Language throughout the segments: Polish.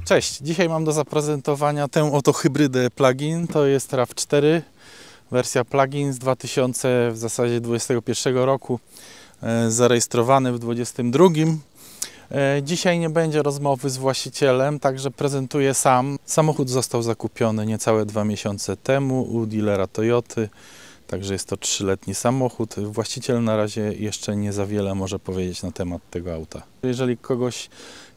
Cześć, dzisiaj mam do zaprezentowania tę oto hybrydę plug-in. To jest RAV4, wersja plug-in z 2021 roku, zarejestrowany w 2022. Dzisiaj nie będzie rozmowy z właścicielem, także prezentuję sam. Samochód został zakupiony niecałe 2 miesiące temu u dealera Toyoty, także jest to 3-letni samochód. Właściciel na razie jeszcze nie za wiele może powiedzieć na temat tego auta. Jeżeli kogoś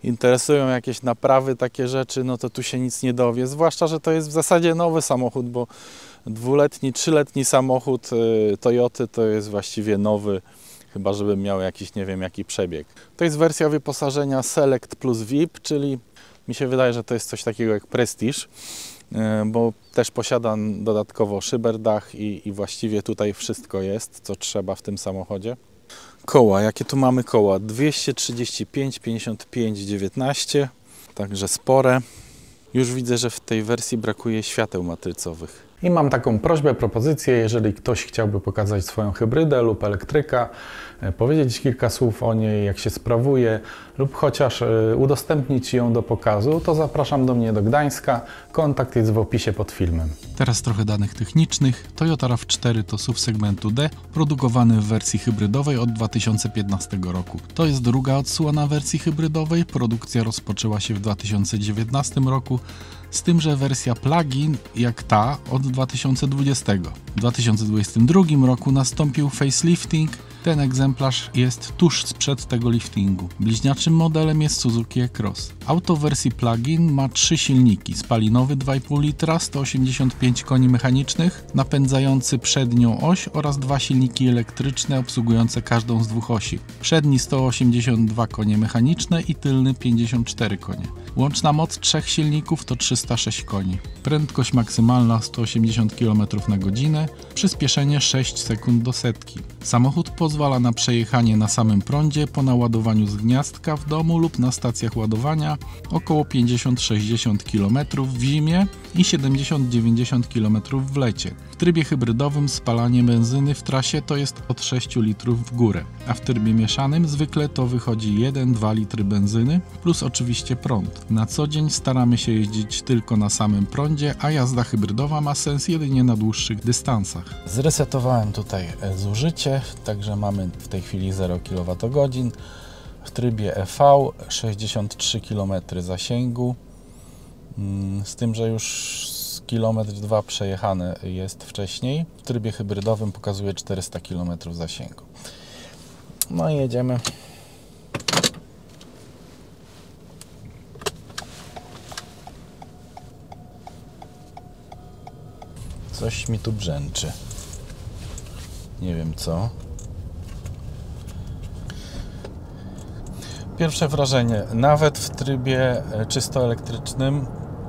interesują jakieś naprawy, takie rzeczy, no to tu się nic nie dowie, zwłaszcza, że to jest w zasadzie nowy samochód, bo 2-letni, 3-letni samochód Toyoty to jest właściwie nowy, chyba żeby miał jakiś, nie wiem jaki przebieg. To jest wersja wyposażenia Select plus VIP, czyli mi się wydaje, że to jest coś takiego jak Prestige, bo też posiada dodatkowo szyberdach i właściwie tutaj wszystko jest, co trzeba w tym samochodzie. Koła, jakie tu mamy koła? 235, 55, 19, także spore. Już widzę, że w tej wersji brakuje świateł matrycowych. I mam taką prośbę, propozycję, jeżeli ktoś chciałby pokazać swoją hybrydę lub elektryka, powiedzieć kilka słów o niej, jak się sprawuje, lub chociaż udostępnić ją do pokazu, to zapraszam do mnie do Gdańska. Kontakt jest w opisie pod filmem. Teraz trochę danych technicznych. Toyota RAV4 to SUV segmentu D, produkowany w wersji hybrydowej od 2015 roku. To jest druga odsłona wersji hybrydowej. Produkcja rozpoczęła się w 2019 roku. Z tym, że wersja plug-in jak ta od 2020. W 2022 roku nastąpił facelifting. Ten egzemplarz jest tuż sprzed tego liftingu. Bliźniaczym modelem jest Suzuki E-Cross. Auto w wersji plug-in ma 3 silniki. Spalinowy 2,5 litra, 185 koni mechanicznych, napędzający przednią oś oraz 2 silniki elektryczne obsługujące każdą z 2 osi. Przedni 182 konie mechaniczne i tylny 54 konie. Łączna moc 3 silników to 306 koni. Prędkość maksymalna 180 km/h, przyspieszenie 6 sekund do setki. Samochód pozwala na przejechanie na samym prądzie po naładowaniu z gniazdka w domu lub na stacjach ładowania około 50-60 km w zimie i 70-90 km w lecie. W trybie hybrydowym spalanie benzyny w trasie to jest od 6 litrów w górę, a w trybie mieszanym zwykle to wychodzi 1-2 litry benzyny plus oczywiście prąd. Na co dzień staramy się jeździć tylko na samym prądzie, a jazda hybrydowa ma sens jedynie na dłuższych dystansach. Zresetowałem tutaj zużycie, także mamy w tej chwili 0 kWh. W trybie EV 63 km zasięgu, z tym, że już kilometr 2 przejechany jest wcześniej. W trybie hybrydowym pokazuje 400 km zasięgu. No i jedziemy. Coś mi tu brzęczy. Nie wiem co. Pierwsze wrażenie, nawet w trybie czysto elektrycznym,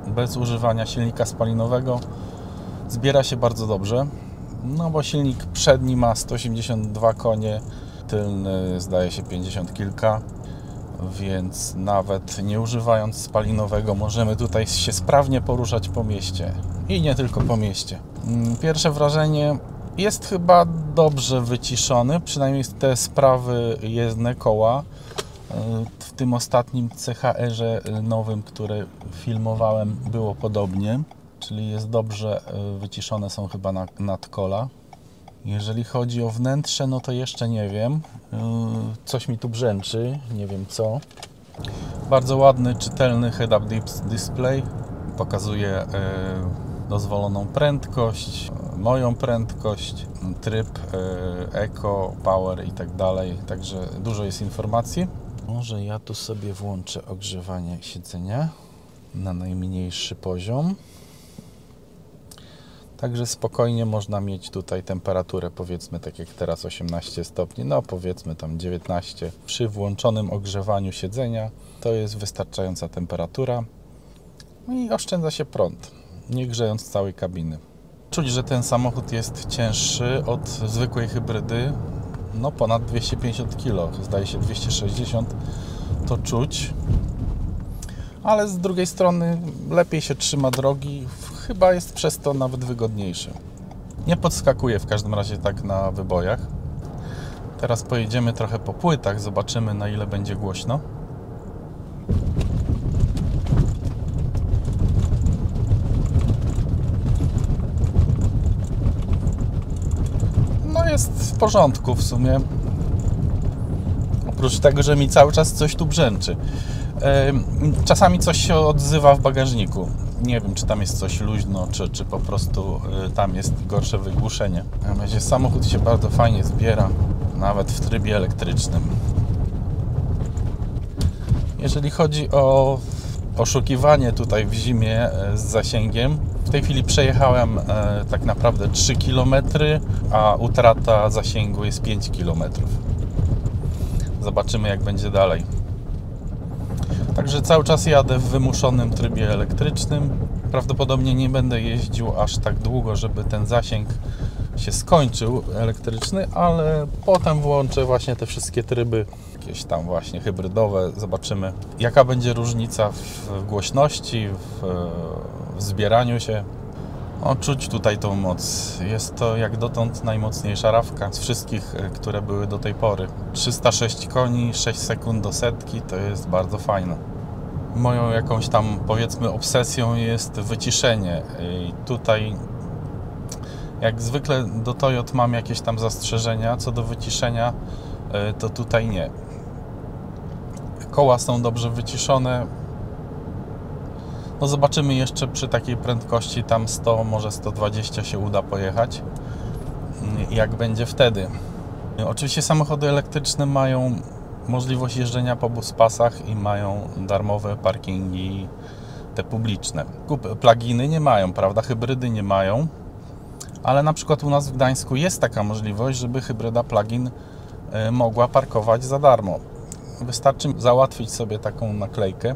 bez używania silnika spalinowego, zbiera się bardzo dobrze. No bo silnik przedni ma 182 konie, tylny zdaje się 50 kilka, więc nawet nie używając spalinowego możemy tutaj się sprawnie poruszać po mieście. I nie tylko po mieście. Pierwsze wrażenie, jest chyba dobrze wyciszony, przynajmniej te sprawy jezdne koła. W tym ostatnim CHR-ze nowym, które filmowałem, było podobnie, czyli jest dobrze wyciszone są chyba nadkola. Jeżeli chodzi o wnętrze, no to jeszcze nie wiem, coś mi tu brzęczy, nie wiem co. Bardzo ładny, czytelny head-up display, pokazuje dozwoloną prędkość, moją prędkość, tryb Eco, Power i tak dalej, także dużo jest informacji. Może ja tu sobie włączę ogrzewanie siedzenia na najmniejszy poziom. Także spokojnie można mieć tutaj temperaturę, powiedzmy tak jak teraz 18 stopni, no powiedzmy tam 19. Przy włączonym ogrzewaniu siedzenia to jest wystarczająca temperatura i oszczędza się prąd, nie grzejąc całej kabiny. Czuć, że ten samochód jest cięższy od zwykłej hybrydy, no ponad 250 kg, zdaje się 260, to czuć, ale z drugiej strony lepiej się trzyma drogi, chyba jest przez to nawet wygodniejszy. Nie podskakuje w każdym razie tak na wybojach. Teraz pojedziemy trochę po płytach, zobaczymy na ile będzie głośno. jest w porządku w sumie. Oprócz tego, że mi cały czas coś tu brzęczy. Czasami coś się odzywa w bagażniku. Nie wiem, czy tam jest coś luźno, czy po prostu tam jest gorsze wygłuszenie. W razie samochód się bardzo fajnie zbiera, nawet w trybie elektrycznym. Jeżeli chodzi o poszukiwanie tutaj w zimie z zasięgiem, w tej chwili przejechałem tak naprawdę 3 km, a utrata zasięgu jest 5 km. Zobaczymy, jak będzie dalej. Także cały czas jadę w wymuszonym trybie elektrycznym. Prawdopodobnie nie będę jeździł aż tak długo, żeby ten zasięg się skończył elektryczny, ale potem włączę właśnie te wszystkie tryby, jakieś tam właśnie hybrydowe. Zobaczymy, jaka będzie różnica w głośności, w zbieraniu się. O, czuć tutaj tą moc. Jest to jak dotąd najmocniejsza rawka z wszystkich, które były do tej pory. 306 koni, 6 sekund do setki, to jest bardzo fajne. Moją jakąś tam, powiedzmy, obsesją jest wyciszenie. I tutaj jak zwykle do Toyota mam jakieś tam zastrzeżenia co do wyciszenia, to tutaj nie. Koła są dobrze wyciszone. No zobaczymy jeszcze przy takiej prędkości tam 100, może 120 się uda pojechać. Jak będzie wtedy. Oczywiście samochody elektryczne mają możliwość jeżdżenia po buspasach i mają darmowe parkingi te publiczne. Pluginy nie mają, prawda? Hybrydy nie mają. Ale na przykład u nas w Gdańsku jest taka możliwość, żeby hybryda plug-in mogła parkować za darmo. Wystarczy załatwić sobie taką naklejkę.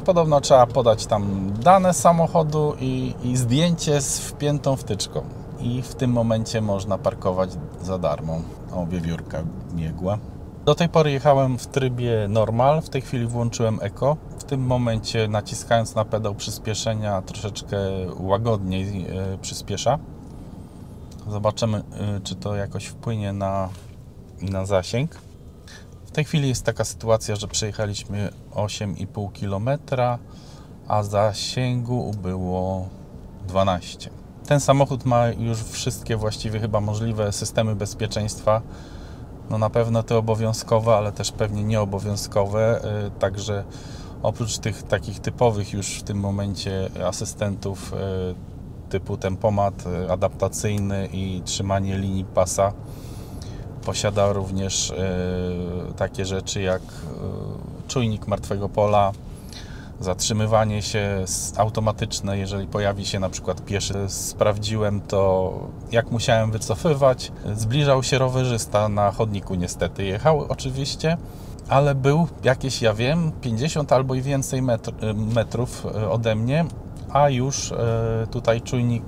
Podobno trzeba podać tam dane samochodu i zdjęcie z wpiętą wtyczką. I w tym momencie można parkować za darmo. O, wiewiórka biegła. Do tej pory jechałem w trybie normal, w tej chwili włączyłem Eco. W tym momencie naciskając na pedał przyspieszenia troszeczkę łagodniej przyspiesza. Zobaczymy, czy to jakoś wpłynie na zasięg. W tej chwili jest taka sytuacja, że przejechaliśmy 8,5 km, a zasięgu było 12. Ten samochód ma już wszystkie właściwie chyba możliwe systemy bezpieczeństwa. No na pewno te obowiązkowe, ale też pewnie nieobowiązkowe. Także oprócz tych takich typowych już w tym momencie asystentów typu tempomat adaptacyjny i trzymanie linii pasa, posiada również takie rzeczy jak czujnik martwego pola, zatrzymywanie się automatyczne, jeżeli pojawi się na przykład pieszy. Sprawdziłem to, jak musiałem wycofywać. Zbliżał się rowerzysta na chodniku, niestety jechał oczywiście, ale był jakieś, ja wiem, 50 albo i więcej metrów ode mnie, a już tutaj czujnik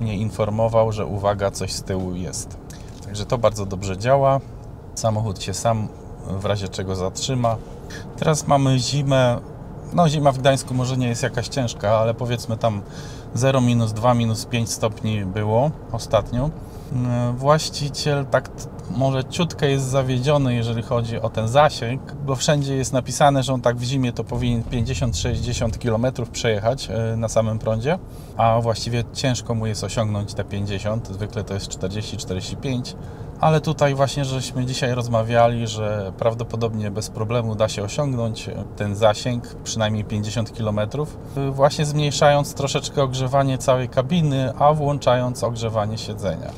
mnie informował, że uwaga, coś z tyłu jest. Także to bardzo dobrze działa. Samochód się sam w razie czego zatrzyma. Teraz mamy zimę. No zima w Gdańsku może nie jest jakaś ciężka, ale powiedzmy tam 0, -2, -5 stopni było ostatnio. Właściciel tak może ciutkę jest zawiedziony, jeżeli chodzi o ten zasięg, bo wszędzie jest napisane, że on tak w zimie to powinien 50-60 km przejechać na samym prądzie, a właściwie ciężko mu jest osiągnąć te 50, zwykle to jest 40-45, ale tutaj właśnie żeśmy dzisiaj rozmawiali, że prawdopodobnie bez problemu da się osiągnąć ten zasięg, przynajmniej 50 km, właśnie zmniejszając troszeczkę ogrzewanie całej kabiny, a włączając ogrzewanie siedzenia.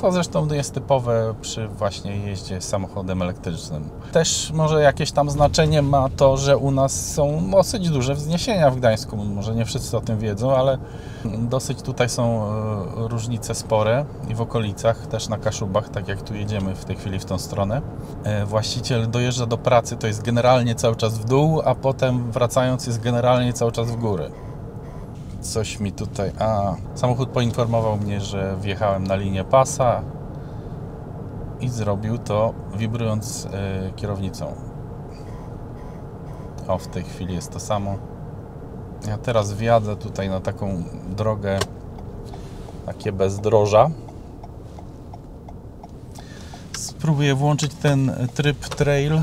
To zresztą jest typowe przy właśnie jeździe samochodem elektrycznym. Też może jakieś tam znaczenie ma to, że u nas są dosyć duże wzniesienia w Gdańsku. Może nie wszyscy o tym wiedzą, ale dosyć tutaj są różnice spore i w okolicach, też na Kaszubach, tak jak tu jedziemy w tej chwili w tą stronę. Właściciel dojeżdża do pracy, to jest generalnie cały czas w dół, a potem wracając jest generalnie cały czas w górę. Coś mi tutaj... samochód poinformował mnie, że wjechałem na linię pasa i zrobił to wibrując kierownicą. O, w tej chwili jest to samo. Ja teraz wjadę tutaj na taką drogę, takie bezdroża. Spróbuję włączyć ten tryb trail.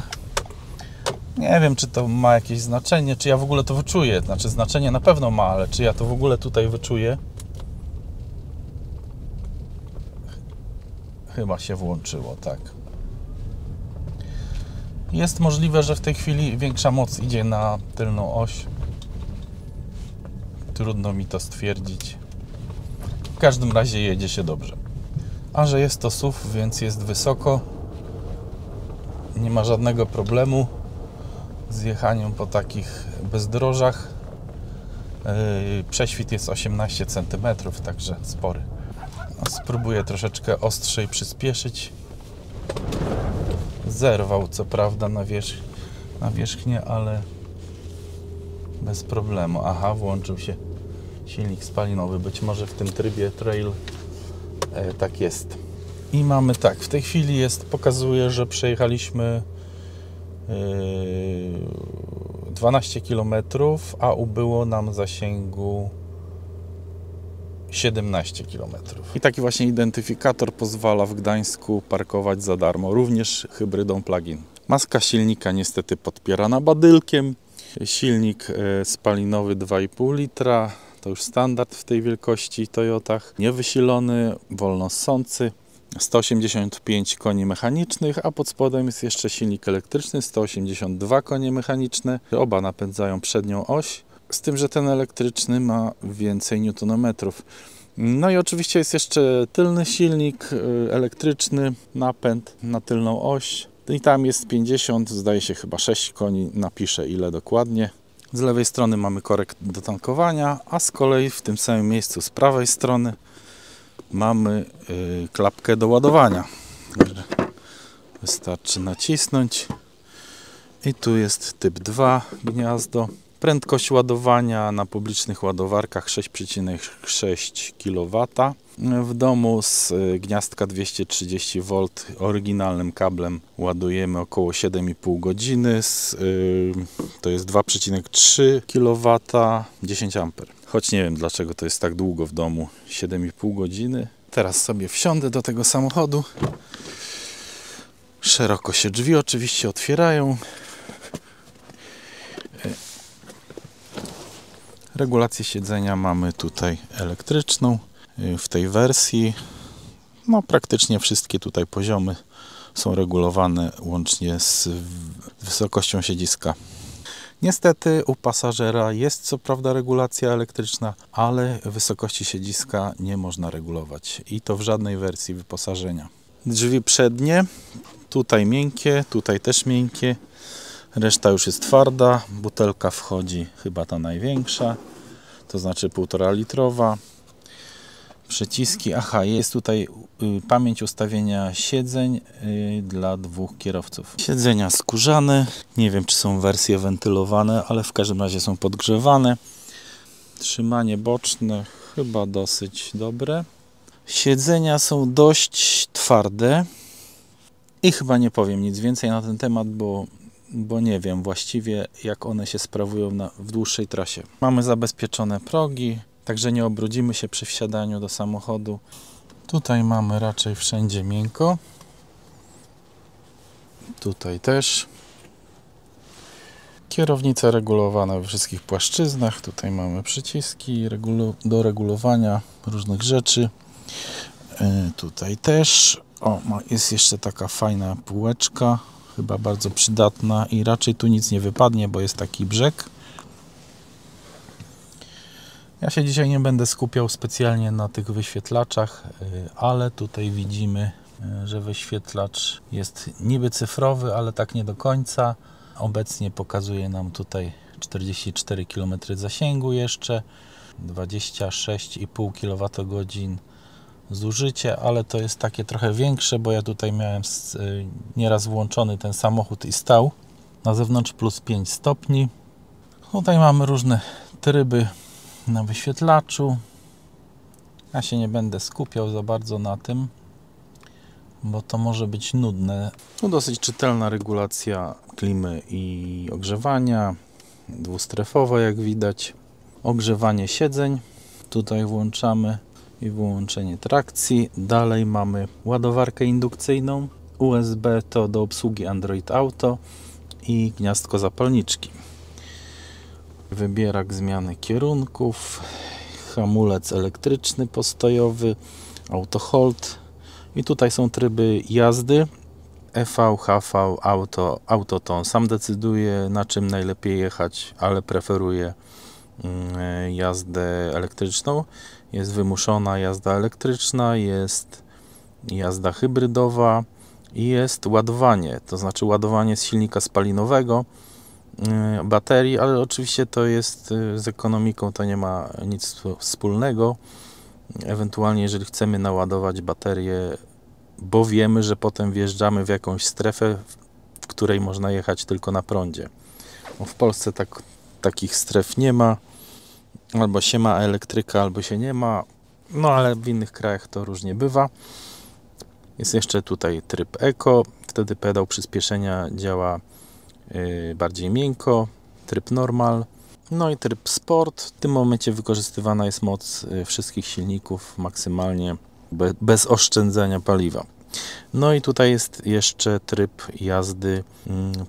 Nie wiem, czy to ma jakieś znaczenie, czy ja w ogóle to wyczuję. Znaczy, znaczenie na pewno ma, ale czy ja to w ogóle tutaj wyczuję? Chyba się włączyło, tak. Jest możliwe, że w tej chwili większa moc idzie na tylną oś. Trudno mi to stwierdzić. W każdym razie jedzie się dobrze. A że jest to SUV, więc jest wysoko. Nie ma żadnego problemu z jechaniem po takich bezdrożach. Prześwit jest 18 cm, także spory. Spróbuję troszeczkę ostrzej przyspieszyć. Zerwał co prawda na wierzchnię, ale bez problemu. Aha, włączył się silnik spalinowy. Być może w tym trybie trail tak jest. I mamy tak, w tej chwili pokazuje, że przejechaliśmy 12 km, a ubyło nam zasięgu 17 km. I taki właśnie identyfikator pozwala w Gdańsku parkować za darmo, również hybrydą plug-in. Maska silnika niestety podpierana badylkiem. Silnik spalinowy 2,5 litra, to już standard w tej wielkości Toyotach. Niewysilony, wolno ssący. 185 koni mechanicznych, a pod spodem jest jeszcze silnik elektryczny, 182 konie mechaniczne. Oba napędzają przednią oś, z tym, że ten elektryczny ma więcej newtonometrów. No i oczywiście jest jeszcze tylny silnik elektryczny, napęd na tylną oś. I tam jest 50, zdaje się chyba 6 koni, napiszę ile dokładnie. Z lewej strony mamy korek do tankowania, a z kolei w tym samym miejscu z prawej strony mamy klapkę do ładowania. Wystarczy nacisnąć i tu jest typ 2 gniazdo. Prędkość ładowania na publicznych ładowarkach 6,6 kW. W domu z gniazdka 230 V oryginalnym kablem ładujemy około 7,5 godziny. To jest 2,3 kW, 10 A. Choć nie wiem dlaczego to jest tak długo w domu, 7,5 godziny. Teraz sobie wsiądę do tego samochodu. Szeroko się drzwi oczywiście otwierają. Regulację siedzenia mamy tutaj elektryczną. W tej wersji no praktycznie wszystkie tutaj poziomy są regulowane łącznie z wysokością siedziska. Niestety u pasażera jest co prawda regulacja elektryczna, ale wysokości siedziska nie można regulować i to w żadnej wersji wyposażenia. Drzwi przednie, tutaj miękkie, tutaj też miękkie, reszta już jest twarda. Butelka wchodzi chyba ta największa, to znaczy 1,5 litrowa. Przyciski, aha, jest tutaj pamięć ustawienia siedzeń dla 2 kierowców. Siedzenia skórzane, nie wiem czy są wersje wentylowane, ale w każdym razie są podgrzewane. Trzymanie boczne chyba dosyć dobre. Siedzenia są dość twarde i chyba nie powiem nic więcej na ten temat, bo nie wiem właściwie jak one się sprawują w dłuższej trasie. Mamy zabezpieczone progi, także nie obrudzimy się przy wsiadaniu do samochodu. Tutaj mamy raczej wszędzie miękko. Tutaj też. Kierownica regulowana we wszystkich płaszczyznach. Tutaj mamy przyciski do regulowania różnych rzeczy. Tutaj też. O, jest jeszcze taka fajna półeczka. Chyba bardzo przydatna i raczej tu nic nie wypadnie, bo jest taki brzeg. Ja się dzisiaj nie będę skupiał specjalnie na tych wyświetlaczach, ale tutaj widzimy, że wyświetlacz jest niby cyfrowy, ale tak nie do końca. Obecnie pokazuje nam tutaj 44 km zasięgu jeszcze, 26,5 kWh zużycie, ale to jest takie trochę większe, bo ja tutaj miałem nieraz włączony ten samochód i stał. Na zewnątrz plus 5 stopni. Tutaj mamy różne tryby na wyświetlaczu. Ja się nie będę skupiał za bardzo na tym, bo to może być nudne. Tu dosyć czytelna regulacja klimy i ogrzewania, dwustrefowa jak widać. Ogrzewanie siedzeń tutaj włączamy i wyłączenie trakcji. Dalej mamy ładowarkę indukcyjną, USB to do obsługi Android Auto i gniazdko zapalniczki. Wybierak zmiany kierunków, hamulec elektryczny postojowy, auto hold I tutaj są tryby jazdy. EV, HV, Auto, Autoton. Sam decyduję, na czym najlepiej jechać, ale preferuję jazdę elektryczną. Jest wymuszona jazda elektryczna, jest jazda hybrydowa i jest ładowanie, to znaczy ładowanie z silnika spalinowego, baterii, ale oczywiście to jest z ekonomiką, to nie ma nic wspólnego. Ewentualnie jeżeli chcemy naładować baterię, bo wiemy, że potem wjeżdżamy w jakąś strefę, w której można jechać tylko na prądzie. W Polsce takich stref nie ma. Albo się ma elektryka, albo się nie ma. No ale w innych krajach to różnie bywa. Jest jeszcze tutaj tryb Eco. Wtedy pedał przyspieszenia działa bardziej miękko. Tryb Normal. No i tryb Sport. W tym momencie wykorzystywana jest moc wszystkich silników maksymalnie bez oszczędzania paliwa. No i tutaj jest jeszcze tryb jazdy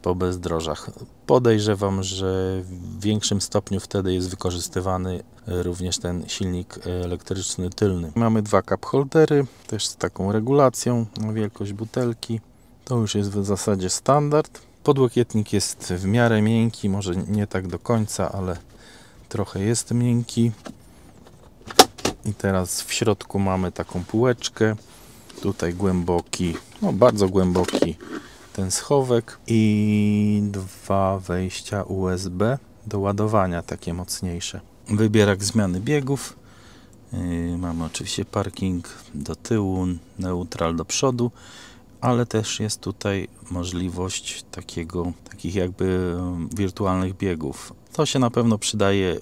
po bezdrożach. Podejrzewam, że w większym stopniu wtedy jest wykorzystywany również ten silnik elektryczny tylny. Mamy dwa cup holdery, też z taką regulacją na wielkość butelki. To już jest w zasadzie standard. Podłokietnik jest w miarę miękki, może nie tak do końca, ale trochę jest miękki. I teraz w środku mamy taką półeczkę. Tutaj głęboki, no bardzo głęboki ten schowek i dwa wejścia USB do ładowania, takie mocniejsze. Wybierak zmiany biegów. Mamy oczywiście parking do tyłu, neutral do przodu, ale też jest tutaj możliwość takich jakby wirtualnych biegów. To się na pewno przydaje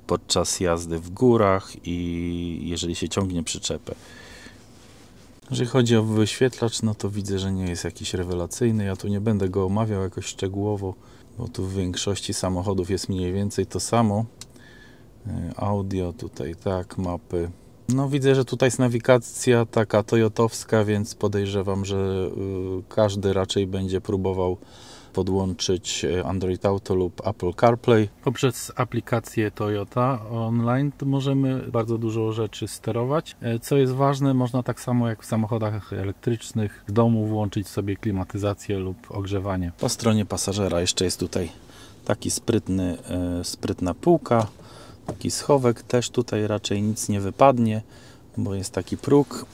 podczas jazdy w górach i jeżeli się ciągnie przyczepę. Jeżeli chodzi o wyświetlacz, no to widzę, że nie jest jakiś rewelacyjny. Ja tu nie będę go omawiał jakoś szczegółowo, bo tu w większości samochodów jest mniej więcej to samo. Audio tutaj, tak, mapy. No widzę, że tutaj jest nawigacja taka toyotowska, więc podejrzewam, że każdy raczej będzie próbował podłączyć Android Auto lub Apple CarPlay. Poprzez aplikację Toyota online możemy bardzo dużo rzeczy sterować. Co jest ważne, można tak samo jak w samochodach elektrycznych w domu włączyć sobie klimatyzację lub ogrzewanie. Po stronie pasażera jeszcze jest tutaj taki sprytna półka, taki schowek. Też tutaj raczej nic nie wypadnie, bo jest taki próg.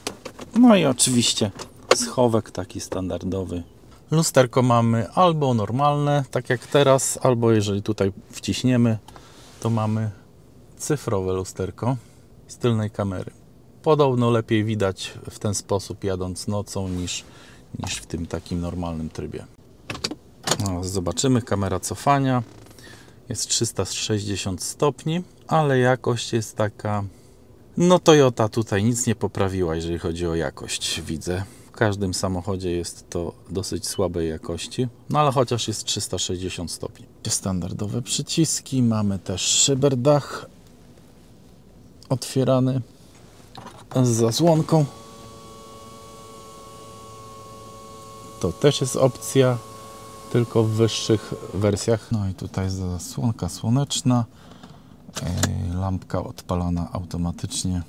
No i oczywiście schowek taki standardowy. Lusterko mamy albo normalne, tak jak teraz, albo jeżeli tutaj wciśniemy, to mamy cyfrowe lusterko z tylnej kamery. Podobno lepiej widać w ten sposób jadąc nocą niż w tym takim normalnym trybie. No, zobaczymy, kamera cofania jest 360 stopni, ale jakość jest taka, no Toyota tutaj nic nie poprawiła, jeżeli chodzi o jakość, widzę. W każdym samochodzie jest to dosyć słabej jakości, no ale chociaż jest 360 stopni. Standardowe przyciski, mamy też szyberdach otwierany z zasłonką. To też jest opcja, tylko w wyższych wersjach. No i tutaj jest zasłonka słoneczna, lampka odpalana automatycznie.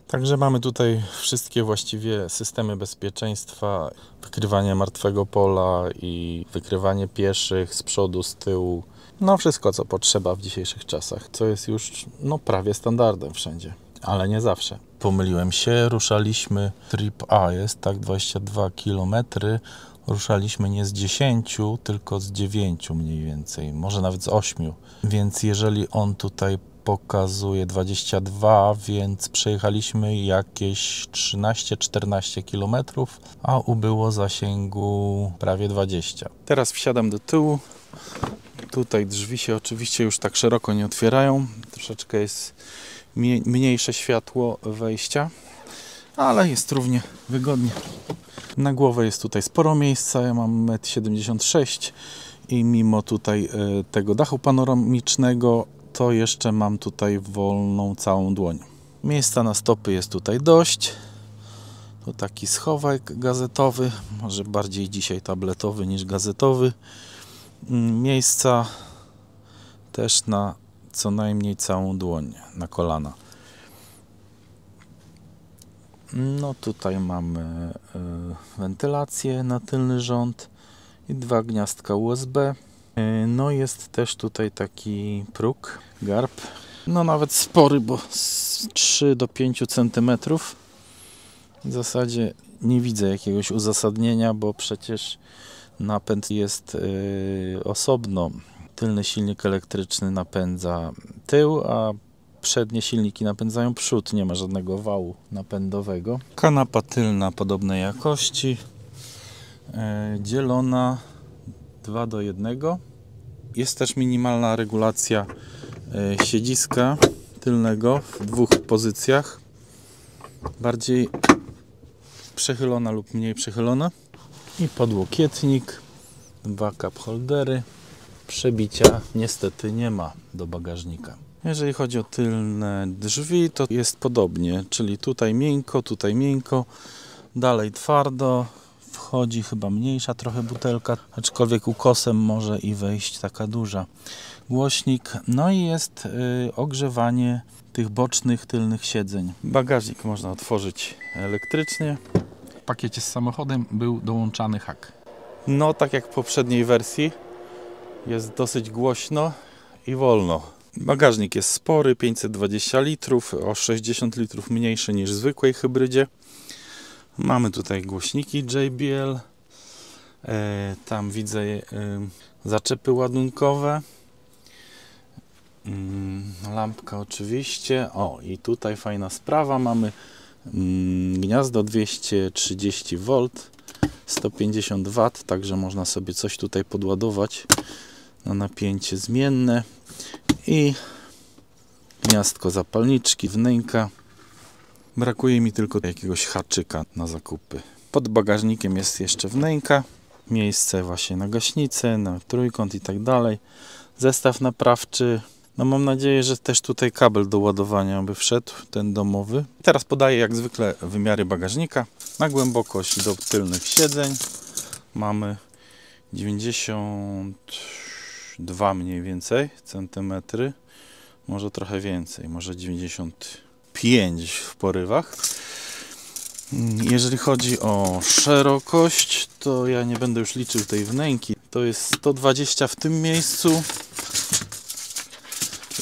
Także mamy tutaj wszystkie właściwie systemy bezpieczeństwa, wykrywanie martwego pola i wykrywanie pieszych z przodu, z tyłu. No wszystko, co potrzeba w dzisiejszych czasach, co jest już no, prawie standardem wszędzie, ale nie zawsze. Pomyliłem się, ruszaliśmy, trip A jest, tak, 22 km, ruszaliśmy nie z 10, tylko z 9 mniej więcej, może nawet z 8, więc jeżeli on tutaj pokazuje 22, więc przejechaliśmy jakieś 13-14 km, a ubyło zasięgu prawie 20. Teraz wsiadam do tyłu. Tutaj drzwi się oczywiście już tak szeroko nie otwierają. Troszeczkę jest mniejsze światło wejścia, ale jest równie wygodnie. Na głowę jest tutaj sporo miejsca. Ja mam 1,76 m i mimo tutaj tego dachu panoramicznego to jeszcze mam tutaj wolną całą dłoń. Miejsca na stopy jest tutaj dość. To taki schowek gazetowy, może bardziej dzisiaj tabletowy niż gazetowy. Miejsca też na co najmniej całą dłoń, na kolana. No tutaj mamy wentylację na tylny rząd i 2 gniazdka USB. No jest też tutaj taki próg, garb. No nawet spory, bo z 3 do 5 cm. W zasadzie nie widzę jakiegoś uzasadnienia, bo przecież napęd jest osobno. Tylny silnik elektryczny napędza tył, a przednie silniki napędzają przód. Nie ma żadnego wału napędowego. Kanapa tylna podobnej jakości. Dzielona 2:1. Jest też minimalna regulacja siedziska tylnego w 2 pozycjach. Bardziej przechylona lub mniej przechylona. I podłokietnik, 2 cup holdery. Przebicia niestety nie ma do bagażnika. Jeżeli chodzi o tylne drzwi, to jest podobnie, czyli tutaj miękko, dalej twardo. Wchodzi chyba mniejsza trochę butelka, aczkolwiek ukosem może i wejść taka duża. Głośnik, no i jest ogrzewanie tych bocznych, tylnych siedzeń. Bagażnik można otworzyć elektrycznie. W pakiecie z samochodem był dołączany hak. No tak jak w poprzedniej wersji, jest dosyć głośno i wolno. Bagażnik jest spory, 520 litrów, o 60 litrów mniejszy niż w zwykłej hybrydzie. Mamy tutaj głośniki JBL, tam widzę zaczepy ładunkowe, lampka oczywiście. O, i tutaj fajna sprawa, mamy gniazdo 230 V, 150 W, także można sobie coś tutaj podładować na napięcie zmienne i gniazdko zapalniczki, wnęka. Brakuje mi tylko jakiegoś haczyka na zakupy. Pod bagażnikiem jest jeszcze wnęka, miejsce właśnie na gaśnicę, na trójkąt i tak dalej. Zestaw naprawczy. No mam nadzieję, że też tutaj kabel do ładowania by wszedł, ten domowy. Teraz podaję jak zwykle wymiary bagażnika. Na głębokość do tylnych siedzeń mamy 92 mniej więcej centymetry. Może trochę więcej, może 95 w porywach. Jeżeli chodzi o szerokość, to ja nie będę już liczył tej wnęki. To jest 120 w tym miejscu.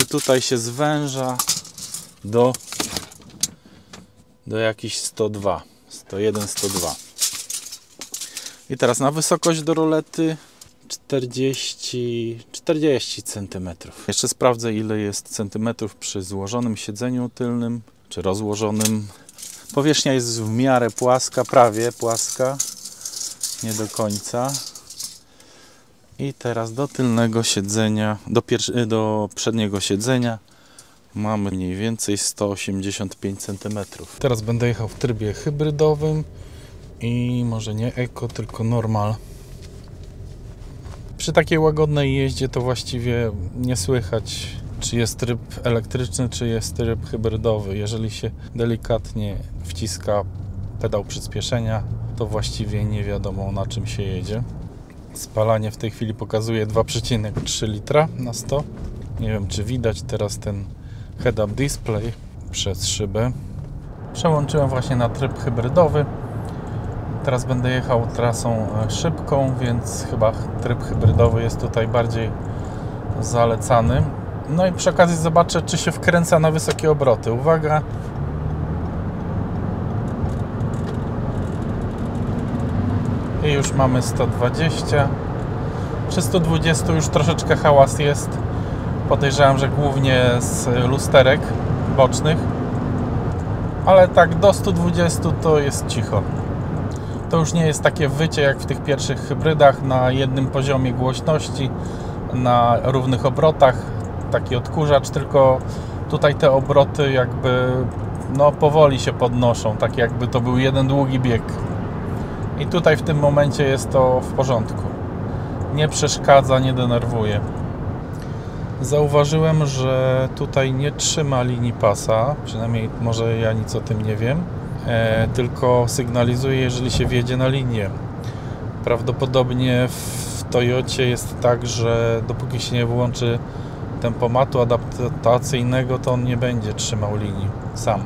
I tutaj się zwęża do jakichś 102, 101, 102. I teraz na wysokość do rolety 40 cm. Jeszcze sprawdzę, ile jest centymetrów przy złożonym siedzeniu tylnym, czy rozłożonym. Powierzchnia jest w miarę płaska, prawie płaska, nie do końca. I teraz do tylnego siedzenia, do przedniego siedzenia mamy mniej więcej 185 cm. Teraz będę jechał w trybie hybrydowym i może nie eko, tylko normal. Przy takiej łagodnej jeździe to właściwie nie słychać, czy jest tryb elektryczny, czy jest tryb hybrydowy. Jeżeli się delikatnie wciska pedał przyspieszenia, to właściwie nie wiadomo, na czym się jedzie. Spalanie w tej chwili pokazuje 2,3 litra na 100. Nie wiem, czy widać teraz ten head-up display przez szybę. Przełączyłem właśnie na tryb hybrydowy. Teraz będę jechał trasą szybką, więc chyba tryb hybrydowy jest tutaj bardziej zalecany. No i przy okazji zobaczę, czy się wkręca na wysokie obroty. Uwaga! I już mamy 120. Przy 120 już troszeczkę hałas jest. Podejrzewam, że głównie z lusterek bocznych. Ale tak do 120 to jest cicho. To już nie jest takie wycie jak w tych pierwszych hybrydach na jednym poziomie głośności, na równych obrotach, taki odkurzacz, tylko tutaj te obroty jakby powoli się podnoszą, tak jakby to był jeden długi bieg. I tutaj w tym momencie jest to w porządku. Nie przeszkadza, nie denerwuje. Zauważyłem, że tutaj nie trzyma linii pasa, przynajmniej może ja nic o tym nie wiem, tylko sygnalizuje, jeżeli się wjedzie na linię. Prawdopodobnie w Toyocie jest tak, że dopóki się nie włączy tempomatu adaptacyjnego, to on nie będzie trzymał linii sam.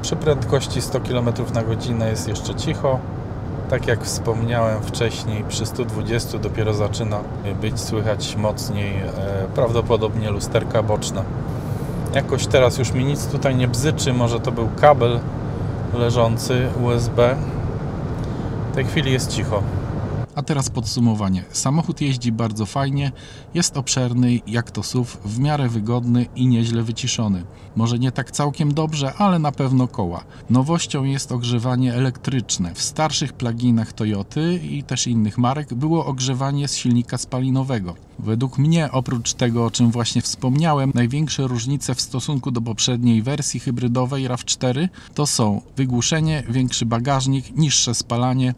Przy prędkości 100 km na godzinę jest jeszcze cicho. Tak jak wspomniałem wcześniej, przy 120 dopiero zaczyna być słychać mocniej, prawdopodobnie lusterka boczne. Jakoś teraz już mi nic tutaj nie bzyczy, może to był kabel leżący USB. W tej chwili jest cicho. A teraz podsumowanie. Samochód jeździ bardzo fajnie, jest obszerny jak to SUV, w miarę wygodny i nieźle wyciszony. Może nie tak całkiem dobrze, ale na pewno koła. Nowością jest ogrzewanie elektryczne. W starszych pluginach Toyoty i też innych marek było ogrzewanie z silnika spalinowego. Według mnie, oprócz tego, o czym właśnie wspomniałem, największe różnice w stosunku do poprzedniej wersji hybrydowej RAV4 to są wygłuszenie, większy bagażnik, niższe spalanie,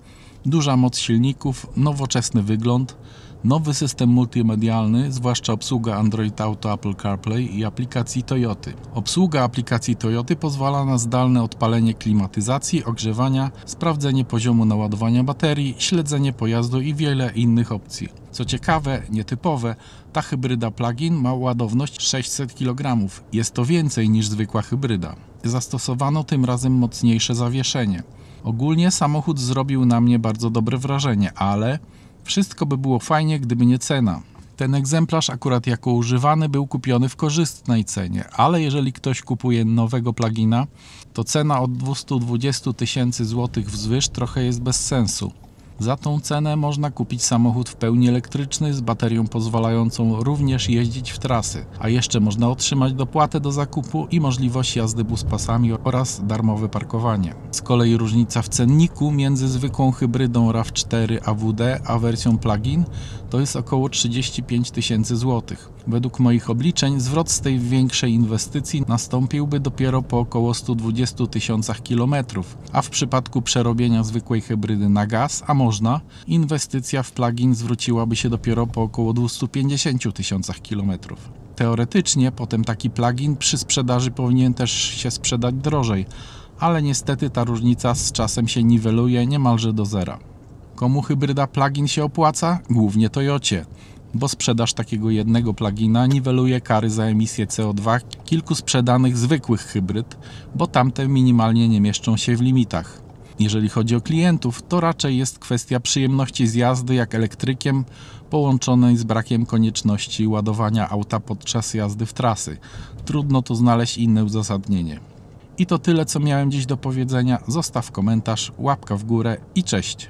duża moc silników, nowoczesny wygląd, nowy system multimedialny, zwłaszcza obsługa Android Auto, Apple CarPlay i aplikacji Toyoty. Obsługa aplikacji Toyoty pozwala na zdalne odpalenie klimatyzacji, ogrzewania, sprawdzenie poziomu naładowania baterii, śledzenie pojazdu i wiele innych opcji. Co ciekawe, nietypowe, ta hybryda plug-in ma ładowność 600 kg. Jest to więcej niż zwykła hybryda. Zastosowano tym razem mocniejsze zawieszenie. Ogólnie samochód zrobił na mnie bardzo dobre wrażenie, ale wszystko by było fajnie, gdyby nie cena. Ten egzemplarz akurat jako używany był kupiony w korzystnej cenie, ale jeżeli ktoś kupuje nowego plugina, to cena od 220 000 złotych wzwyż trochę jest bez sensu. Za tą cenę można kupić samochód w pełni elektryczny z baterią pozwalającą również jeździć w trasy, a jeszcze można otrzymać dopłatę do zakupu i możliwość jazdy buspasami oraz darmowe parkowanie. Z kolei różnica w cenniku między zwykłą hybrydą RAV4 AWD a wersją plug-in to jest około 35 000 złotych. Według moich obliczeń zwrot z tej większej inwestycji nastąpiłby dopiero po około 120 000 km, a w przypadku przerobienia zwykłej hybrydy na gaz, a można, inwestycja w plug-in zwróciłaby się dopiero po około 250 000 km. Teoretycznie potem taki plug-in przy sprzedaży powinien też się sprzedać drożej, ale niestety ta różnica z czasem się niweluje niemalże do zera. Komu hybryda plug-in się opłaca? Głównie Toyocie, bo sprzedaż takiego jednego plugina niweluje kary za emisję CO2 kilku sprzedanych zwykłych hybryd, bo tamte minimalnie nie mieszczą się w limitach. Jeżeli chodzi o klientów, to raczej jest kwestia przyjemności z jazdy jak elektrykiem, połączonej z brakiem konieczności ładowania auta podczas jazdy w trasy. Trudno tu znaleźć inne uzasadnienie. I to tyle, co miałem dziś do powiedzenia. Zostaw komentarz, łapka w górę i cześć!